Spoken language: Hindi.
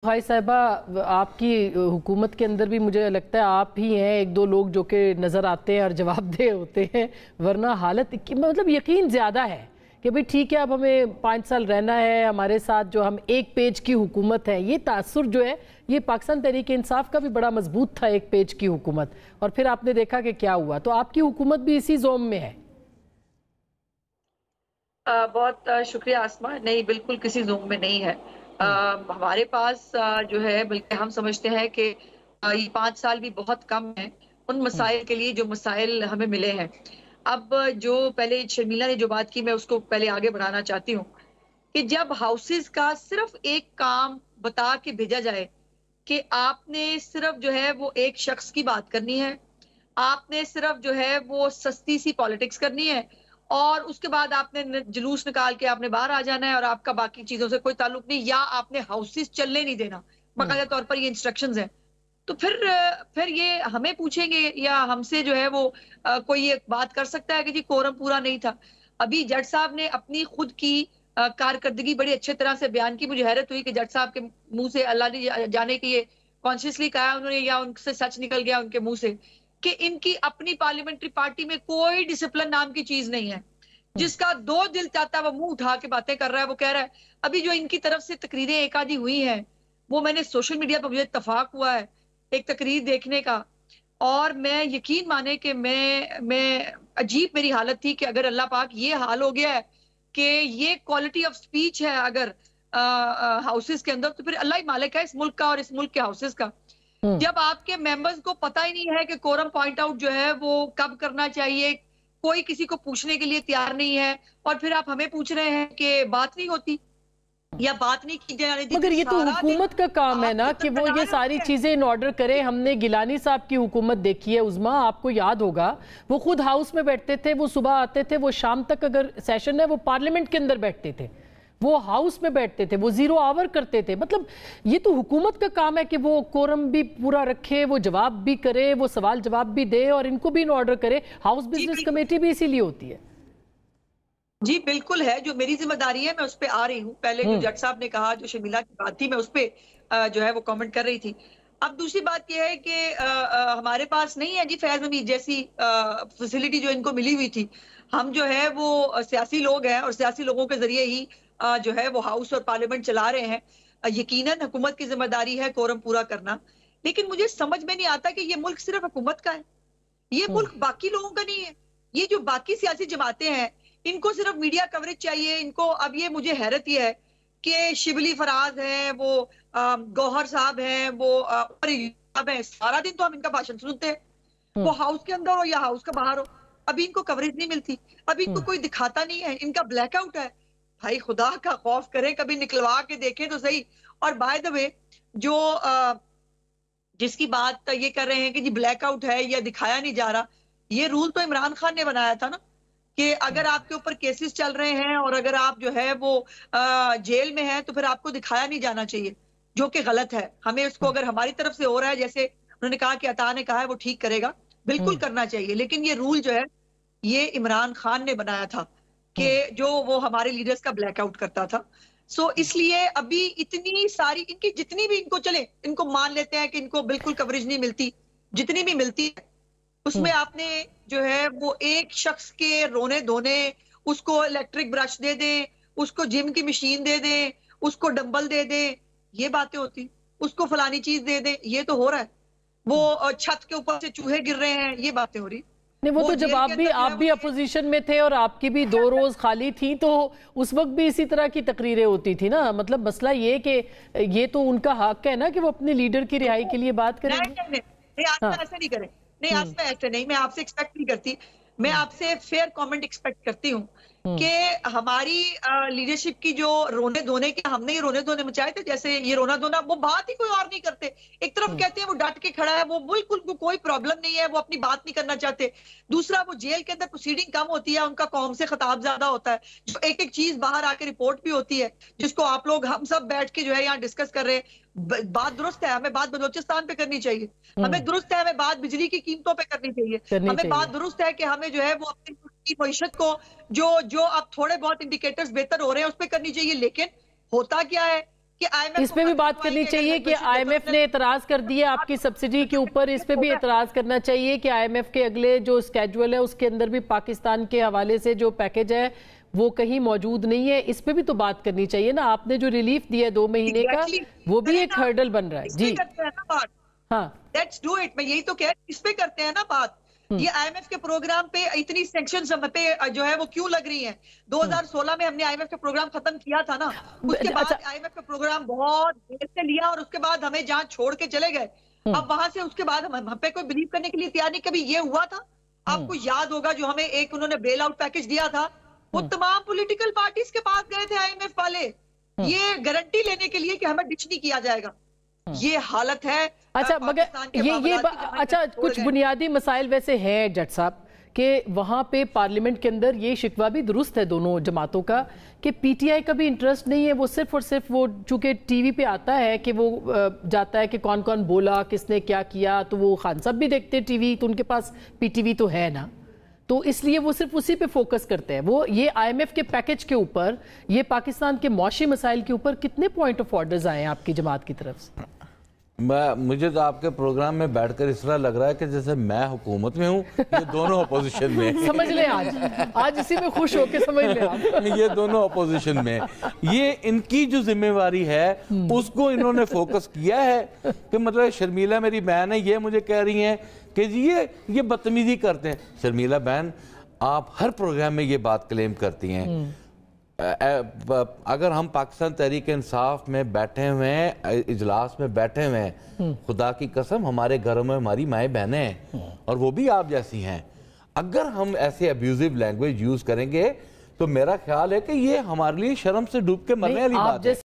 भाई साहिबा, आपकी हुकूमत के अंदर भी मुझे लगता है आप ही हैं एक दो लोग जो कि नज़र आते हैं और जवाबदेह होते हैं, वरना हालत मतलब यकीन ज़्यादा है कि भाई ठीक है अब हमें 5 साल रहना है, हमारे साथ जो हम एक पेज की हुकूमत है। ये तासुर जो है ये पाकिस्तान तहरीक इंसाफ का भी बड़ा मजबूत था, एक पेज की हुकूमत, और फिर आपने देखा कि क्या हुआ। तो आपकी हुकूमत भी इसी जोम में है। बहुत शुक्रिया आसमा। नहीं, बिल्कुल किसी जोन में नहीं है। हमारे पास जो है, बल्कि हम समझते हैं कि ये 5 साल भी बहुत कम है उन मसाइल के लिए जो मसाइल हमें मिले हैं। अब जो पहले शर्मिला ने जो बात की, मैं उसको पहले आगे बढ़ाना चाहती हूँ कि जब हाउसेस का सिर्फ एक काम बता के भेजा जाए कि आपने सिर्फ जो है वो एक शख्स की बात करनी है, आपने सिर्फ जो है वो सस्ती सी पॉलिटिक्स करनी है और उसके बाद आपने जुलूस निकाल के आपने बाहर आ जाना है और आपका बाकी चीजों से कोई ताल्लुक नहीं, या आपने हाउसेस चलने नहीं देना, बाकायदा तौर पर ये इंस्ट्रक्शंस हैं। तो फिर ये हमें पूछेंगे या हमसे जो है वो कोई ये बात कर सकता है कि जी कोरम पूरा नहीं था। अभी जज साहब ने अपनी खुद की कारकर्दगी बड़ी अच्छे तरह से बयान की। मुझे हैरत हुई कि जज साहब के मुंह से, अल्लाह ने जाने कि ये कॉन्शियसली कहा उन्होंने या उनसे सच निकल गया उनके मुंह से, कि इनकी अपनी पार्लियामेंट्री पार्टी में कोई डिसिप्लिन नाम की चीज नहीं है। जिसका दो दिल चाहता है वो मुंह उठा के बातें कर रहा है। वो कह रहा है, अभी जो इनकी तरफ से तकरीरें एक आधी हुई हैं, वो मैंने सोशल मीडिया पर, मुझे इत्तफाक हुआ है एक तकरीर देखने का, और मैं यकीन माने कि मैं अजीब मेरी हालत थी कि अगर अल्लाह पाक ये हाल हो गया है कि ये क्वालिटी ऑफ स्पीच है अगर हाउसेस के अंदर, तो फिर अल्लाह ही मालिक है इस मुल्क का और इस मुल्क के हाउसेस का। जब आपके मेंबर्स को पता ही नहीं है कि कोरम पॉइंट आउट जो है वो कब करना चाहिए, कोई किसी को पूछने के लिए तैयार नहीं है, और फिर आप हमें पूछ रहे हैं कि बात नहीं होती या बात नहीं की जाने दी। मगर ये तो हुकूमत का काम है ना कि वो ये सारी चीजें इन ऑर्डर करे। हमने गिलानी साहब की हुकूमत देखी है उज़्मा, आपको याद होगा, वो खुद हाउस में बैठते थे, वो सुबह आते थे, वो शाम तक अगर सेशन है वो पार्लियामेंट के अंदर बैठते थे, वो हाउस में बैठते थे, वो 0 आवर करते थे। मतलब ये तो हुकूमत का काम है कि वो कोरम भी पूरा रखे, वो जवाब भी करे, वो सवाल जवाब भी दे और इनको भी इन ऑर्डर करे। हाउस बिजनेस कमेटी भी इसीलिए होती है। जी बिल्कुल है, जो मेरी जिम्मेदारी है मैं उस पर आ रही हूँ। पहले जो जज साहब ने कहा, जो शर्मिला की बात थी, मैं उस पर जो है वो कमेंट कर रही थी। अब दूसरी बात यह है कि हमारे पास नहीं है जी फैज हमीद जैसी फैसिलिटी जो इनको मिली हुई थी। हम जो है वो सियासी लोग हैं और सियासी लोगों के जरिए ही जो है वो हाउस और पार्लियामेंट चला रहे हैं। यकीनन हुकूमत की जिम्मेदारी है कोरम पूरा करना, लेकिन मुझे समझ में नहीं आता कि ये मुल्क सिर्फ हुकूमत का है, ये मुल्क बाकी लोगों का नहीं है। ये जो बाकी सियासी जमातें हैं, इनको सिर्फ मीडिया कवरेज चाहिए इनको। अब ये मुझे हैरत ये है कि शिबली फराज है, वो गौहर साहब हैं, वो साहब हैं, सारा दिन तो हम इनका भाषण सुनते हैं, वो हाउस के अंदर हो या हाउस के बाहर हो, अभी इनको कवरेज नहीं मिलती, अभी इनको कोई दिखाता नहीं है, इनका ब्लैकआउट है। भाई खुदा का खौफ करें, कभी निकलवा के देखें तो सही। और बाय द वे, जो जिसकी बात ये कर रहे हैं कि जी ब्लैकआउट है या दिखाया नहीं जा रहा, ये रूल तो इमरान खान ने बनाया था ना कि अगर आपके ऊपर केसेस चल रहे हैं और अगर आप जो है वो जेल में हैं तो फिर आपको दिखाया नहीं जाना चाहिए, जो कि गलत है। हमें उसको अगर हमारी तरफ से हो रहा है, जैसे उन्होंने कहा कि अता ने कहा है वो ठीक करेगा, बिल्कुल करना चाहिए, लेकिन ये रूल जो है ये इमरान खान ने बनाया था कि जो वो हमारे लीडर्स का ब्लैकआउट करता था। सो इसलिए अभी इतनी सारी इनकी जितनी भी, इनको चले इनको मान लेते हैं कि इनको बिल्कुल कवरेज नहीं मिलती, जितनी भी मिलती है उसमें आपने जो है वो एक शख्स के रोने धोने, उसको इलेक्ट्रिक ब्रश दे दें, उसको जिम की मशीन दे दें, उसको डंबल दे दें, ये बातें होती, उसको फलानी चीज दे दें, ये तो हो रहा है। वो छत के ऊपर से चूहे गिर रहे हैं, ये बातें हो रही। नहीं, वो तो जब आप भी अपोजिशन में थे और आपकी भी 2 रोज खाली थी, तो उस वक्त भी इसी तरह की तकरीरें होती थी ना। मतलब मसला ये कि ये तो उनका हक है ना कि वो अपने लीडर की रिहाई के लिए बात करें। नहीं, आज ऐसा नहीं करें, नहीं आज मैं ऐसे नहीं, मैं आपसे एक्सपेक्ट नहीं करती, मैं आपसे फेयर कमेंट एक्सपेक्ट करती हूँ कि हमारी लीडरशिप की जो रोने धोने के, हमने ये रोने धोने मचाए थे, जैसे ये रोना धोना, वो बात ही कोई और नहीं करते। एक तरफ कहते हैं वो डट के खड़ा है, वो बिल्कुल उनको कोई प्रॉब्लम नहीं है, वो अपनी बात नहीं करना चाहते। दूसरा, वो जेल के अंदर प्रोसीडिंग कम होती है, उनका कौम से खिताब ज्यादा होता है, जो एक एक चीज बाहर आके रिपोर्ट भी होती है, जिसको आप लोग हम सब बैठ के जो है यहाँ डिस्कस कर रहे हैं। बात दुरुस्त है, हमें बात बलोचिस्तान पे करनी चाहिए, हमें दुरुस्त है, हमें बात बिजली की कीमतों पे करनी चाहिए, हमें बात दुरुस्त है कि हमें जो है वो अपनी की मईशत को जो जो अब थोड़े बहुत इंडिकेटर्स बेहतर हो रहे हैं उस पर करनी चाहिए। लेकिन होता क्या है कि IMF इस पे भी बात करनी चाहिए कि IMF ने एतराज कर दिया आपकी सब्सिडी के ऊपर, इस पे भी एतराज करना चाहिए कि IMF के अगले जो स्केड्यूल है उसके अंदर भी पाकिस्तान के हवाले से जो पैकेज है वो कहीं मौजूद नहीं है। इस पे भी तो बात करनी चाहिए ना। आपने जो रिलीफ दिया है 2 महीने का, वो भी एक हर्डल बन रहा है। जी हाँ, लेट्स डू इट। मैं यही तो कह, इस पे करते हैं ना बात। ये IMF के प्रोग्राम पे इतनी सैंक्शंस हम पे जो है वो क्यों लग रही हैं? 2016 में हमने IMF का प्रोग्राम खत्म किया था ना, उसके बाद IMF का प्रोग्राम बहुत देर से लिया और उसके बाद हमें जहां छोड़ के चले गए, अब वहां से उसके बाद हम पे कोई बिलीव करने के लिए तैयार नहीं। कभी ये हुआ था? आपको याद होगा जो हमें एक उन्होंने बेल आउट पैकेज दिया था, वो तमाम पॉलिटिकल पार्टीज के पास गए थे IMF वाले, ये गारंटी लेने के लिए कि हमें डिच नहीं किया जाएगा। ये हालत है। अच्छा, मगर ये अच्छा, कुछ बुनियादी मसाइल वैसे हैं जट साहब कि वहाँ पे पार्लियामेंट के अंदर ये शिकवा भी दुरुस्त है दोनों जमातों का कि PTI का भी इंटरेस्ट नहीं है। वो सिर्फ और सिर्फ वो चूंकि टीवी पे आता है कि वो जाता है कि कौन कौन बोला, किसने क्या किया, तो वो खान साहब भी देखते हैं टीवी, तो उनके पास PTV तो है ना, तो इसलिए वो सिर्फ उसी पे फोकस करते हैं। वो ये IMF के पैकेज के ऊपर, ये पाकिस्तान के मौशी मसाइल के ऊपर कितने पॉइंट ऑफ ऑर्डर्स आए हैं आपकी जमात की तरफ से? मुझे तो आपके प्रोग्राम में बैठकर इस तरह लग रहा है कि जैसे मैं हुकूमत में हूँ, ये दोनों अपोजिशन में। समझ लें आज इसी में खुश होके समझ लें आप। ये दोनों अपोजिशन में, ये इनकी जो जिम्मेवारी है उसको इन्होंने फोकस किया है कि मतलब शर्मिला मेरी बहन है, ये मुझे कह रही हैं कि जी ये बदतमीजी करते हैं। शर्मिला बहन, आप हर प्रोग्राम में ये बात क्लेम करती हैं। अगर हम पाकिस्तान तहरीक इंसाफ में बैठे हुए हैं, इजलास में बैठे हुए हैं, खुदा की कसम हमारे घरों में हमारी माएँ बहनें हैं और वो भी आप जैसी हैं। अगर हम ऐसे अब्यूजिव लैंग्वेज यूज करेंगे तो मेरा ख्याल है कि ये हमारे लिए शर्म से डूब के मरने वाली बात है।